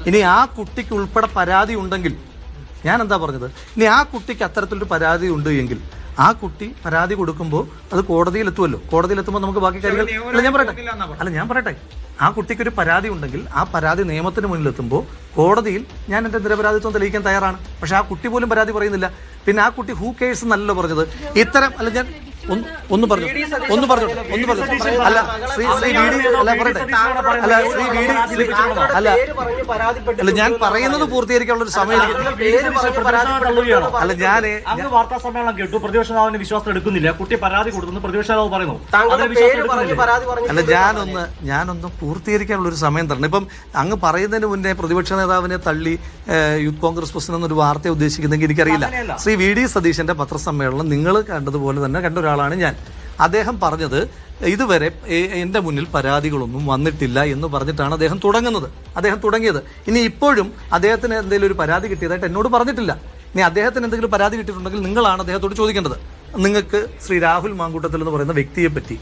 ഇനി ആ കുട്ടിക്ക് ഉൾപ്പെടെ പരാതി ഉണ്ടെങ്കിൽ, ഞാൻ എന്താ പറഞ്ഞത്, ഇനി ആ കുട്ടിക്ക് അത്തരത്തിലൊരു പരാതി ഉണ്ട് എങ്കിൽ ആ കുട്ടി പരാതി കൊടുക്കുമ്പോൾ അത് കോടതിയിലെത്തുമല്ലോ. കോടതിയിലെത്തുമ്പോൾ നമുക്ക് ബാക്കി കാര്യങ്ങൾ ഞാൻ പറയട്ടെ ആ കുട്ടിക്കൊരു പരാതി ഉണ്ടെങ്കിൽ ആ പരാതി നിയമത്തിന് മുന്നിലെത്തുമ്പോൾ കോടതിയിൽ ഞാൻ എൻ്റെ നിരപരാധിത്വം തെളിയിക്കാൻ തയ്യാറാണ്. പക്ഷെ ആ കുട്ടി പോലും പരാതി പറയുന്നില്ല. പിന്നെ ആ കുട്ടി ഹൂ കേഴ്സ് എന്നല്ലോ പറഞ്ഞത്. ഇത്തരം ഞാൻ ഒന്ന് പറഞ്ഞു അല്ല ശ്രീ ഞാൻ പറയുന്നത് പൂർത്തീകരിക്കാനുള്ള ഒരു സമയം. അല്ല ഞാൻ വാർത്താ സമ്മേളനം കേട്ടു, പ്രതിപക്ഷ നേതാവിന്റെ വിശ്വാസം എടുക്കുന്നില്ല, കുട്ടി പരാതി കൊടുത്തു, പ്രതിപക്ഷ നേതാവ് പറയുന്നു. അല്ല ഞാനൊന്ന് പൂർത്തീകരിക്കാനുള്ള ഒരു സമയം തരണം. ഇപ്പം അങ്ങ് പറയുന്നതിന് മുന്നേ പ്രതിപക്ഷ നേതാവിനെ തള്ളി യൂത്ത് കോൺഗ്രസ് പ്രസിഡന്റ് എന്നൊരു വാർത്ത ഉദ്ദേശിക്കുന്നെങ്കിൽ എനിക്കറിയില്ല. ശ്രീ വി ഡി സതീശന്റെ പത്രസമ്മേളനം നിങ്ങൾ കണ്ടതുപോലെ തന്നെ കണ്ട ഒരാളാണ് ഞാൻ. അദ്ദേഹം പറഞ്ഞത് ഇതുവരെ എൻ്റെ മുന്നിൽ പരാതികളൊന്നും വന്നിട്ടില്ല എന്ന് പറഞ്ഞിട്ടാണ് അദ്ദേഹം തുടങ്ങിയത്. ഇനി ഇപ്പോഴും അദ്ദേഹത്തിന് എന്തെങ്കിലും ഒരു പരാതി കിട്ടിയതായിട്ട് എന്നോട് പറഞ്ഞിട്ടില്ല. ഇനി അദ്ദേഹത്തിന് എന്തെങ്കിലും പരാതി കിട്ടിയിട്ടുണ്ടെങ്കിൽ നിങ്ങളാണ് അദ്ദേഹത്തോട് ചോദിക്കേണ്ടത്. നിങ്ങൾക്ക് ശ്രീ രാഹുൽ മാങ്കൂട്ടത്തിൽ എന്ന് പറയുന്ന വ്യക്തിയെ പറ്റി